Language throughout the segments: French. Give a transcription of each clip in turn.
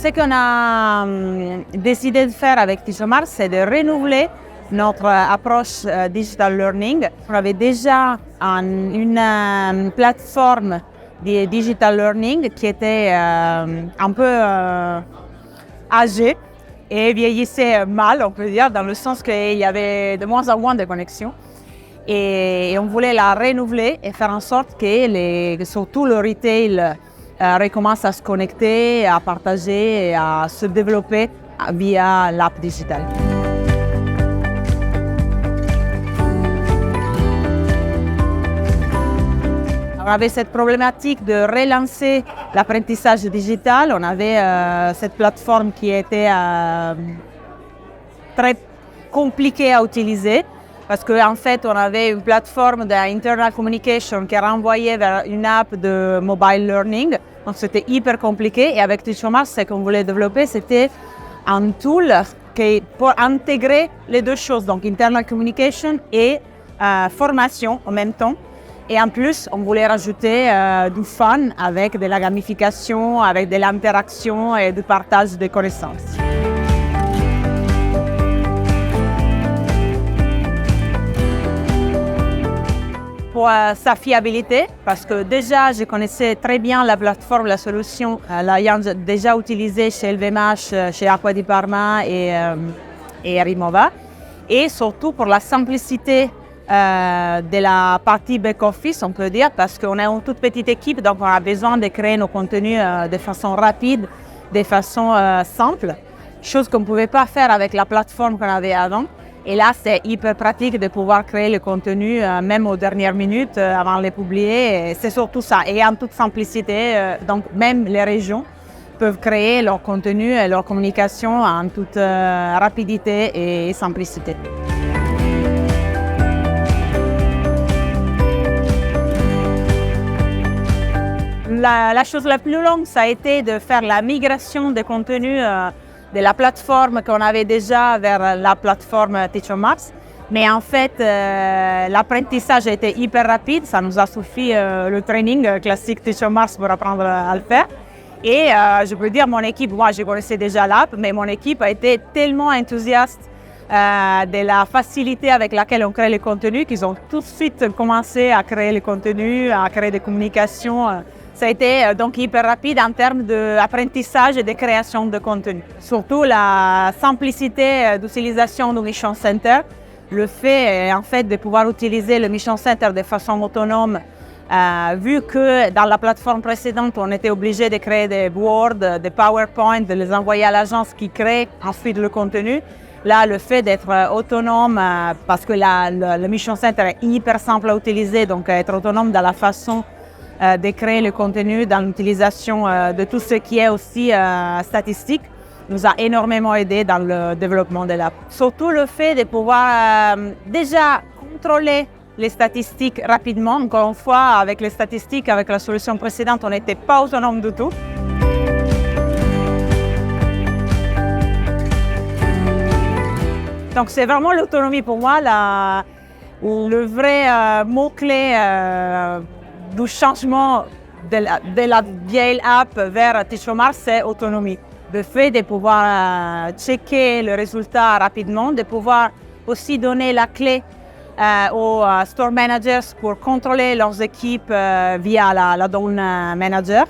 Ce qu'on a décidé de faire avec Teach Mars, c'est de renouveler notre approche digital learning. On avait déjà une plateforme de digital learning qui était un peu âgée et vieillissait mal, on peut dire, dans le sens qu'il y avait de moins en moins de connexions. Et on voulait la renouveler et faire en sorte que surtout le retail recommence à se connecter, à partager et à se développer via l'app digitale. On avait cette problématique de relancer l'apprentissage digital. On avait cette plateforme qui était très compliquée à utiliser parce qu'en fait, on avait une plateforme d'internal communication qui renvoyait vers une app de mobile learning. Donc, c'était hyper compliqué. Et avec Teach Mars, ce qu'on voulait développer, c'était un tool pour intégrer les deux choses, donc internal communication et formation en même temps. Et en plus, on voulait rajouter du fun avec de la gamification, avec de l'interaction et du partage de connaissances. Pour sa fiabilité, parce que déjà, je connaissais très bien la plateforme, la solution, l'ayant déjà utilisée chez LVMH, chez Acqua di Parma et Rimowa. Et surtout pour la simplicité de la partie back-office, on peut dire, parce qu'on est une toute petite équipe, donc on a besoin de créer nos contenus de façon rapide, de façon simple, chose qu'on ne pouvait pas faire avec la plateforme qu'on avait avant. Et là, c'est hyper pratique de pouvoir créer le contenu, même aux dernières minutes, avant de les publier. C'est surtout ça, et en toute simplicité, donc même les régions peuvent créer leur contenu et leur communication en toute rapidité et simplicité. La chose la plus longue, ça a été de faire la migration des contenus de la plateforme qu'on avait déjà vers la plateforme Teach Mars. Mais en fait, l'apprentissage a été hyper rapide. Ça nous a suffi le training classique Teach Mars pour apprendre à le faire. Et je peux dire, mon équipe, moi je connaissais déjà l'app, mais mon équipe a été tellement enthousiaste de la facilité avec laquelle on crée les contenus qu'ils ont tout de suite commencé à créer les contenus, à créer des communications. Ça a été donc hyper rapide en termes d'apprentissage et de création de contenu. Surtout la simplicité d'utilisation du Mission Center, le fait en fait de pouvoir utiliser le Mission Center de façon autonome, vu que dans la plateforme précédente, on était obligé de créer des Word, des PowerPoint, de les envoyer à l'agence qui crée ensuite le contenu. Là, le fait d'être autonome, parce que le Mission Center est hyper simple à utiliser, donc être autonome dans la façon de créer le contenu, dans l'utilisation de tout ce qui est aussi statistique, nous a énormément aidé dans le développement de l'app. Surtout le fait de pouvoir déjà contrôler les statistiques rapidement. Encore une fois, avec les statistiques, avec la solution précédente, on n'était pas autonome du tout. Donc c'est vraiment l'autonomie pour moi, le vrai mot-clé du changement de la vieille app vers Teach Mars, c'est autonomie. Le fait de pouvoir checker le résultat rapidement, de pouvoir aussi donner la clé aux store managers pour contrôler leurs équipes via la Dawn Manager.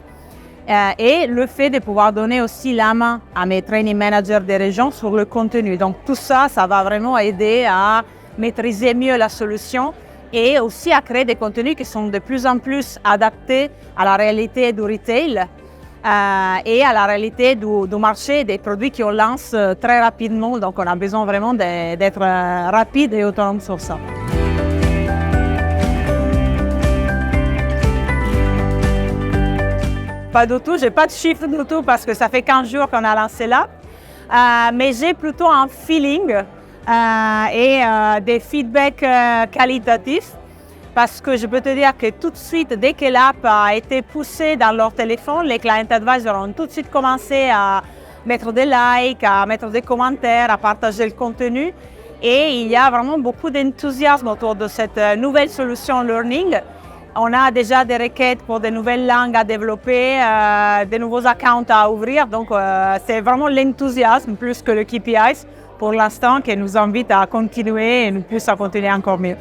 Et le fait de pouvoir donner aussi la main à mes training managers des régions sur le contenu. Donc tout ça, ça va vraiment aider à maîtriser mieux la solution et aussi à créer des contenus qui sont de plus en plus adaptés à la réalité du retail et à la réalité du marché des produits qu'on lance très rapidement. Donc on a besoin vraiment d'être rapide et autonome sur ça. Pas du tout, je n'ai pas de chiffres du tout parce que ça fait 15 jours qu'on a lancé l'app, mais j'ai plutôt un feeling et des feedbacks qualitatifs parce que je peux te dire que tout de suite, dès que l'app a été poussée dans leur téléphone, les client advisors ont tout de suite commencé à mettre des likes, à mettre des commentaires, à partager le contenu et il y a vraiment beaucoup d'enthousiasme autour de cette nouvelle solution learning On a déjà des requêtes pour de nouvelles langues à développer, de nouveaux accounts à ouvrir. Donc, c'est vraiment l'enthousiasme plus que le KPIs pour l'instant qui nous invite à continuer et nous pousse à continuer encore mieux.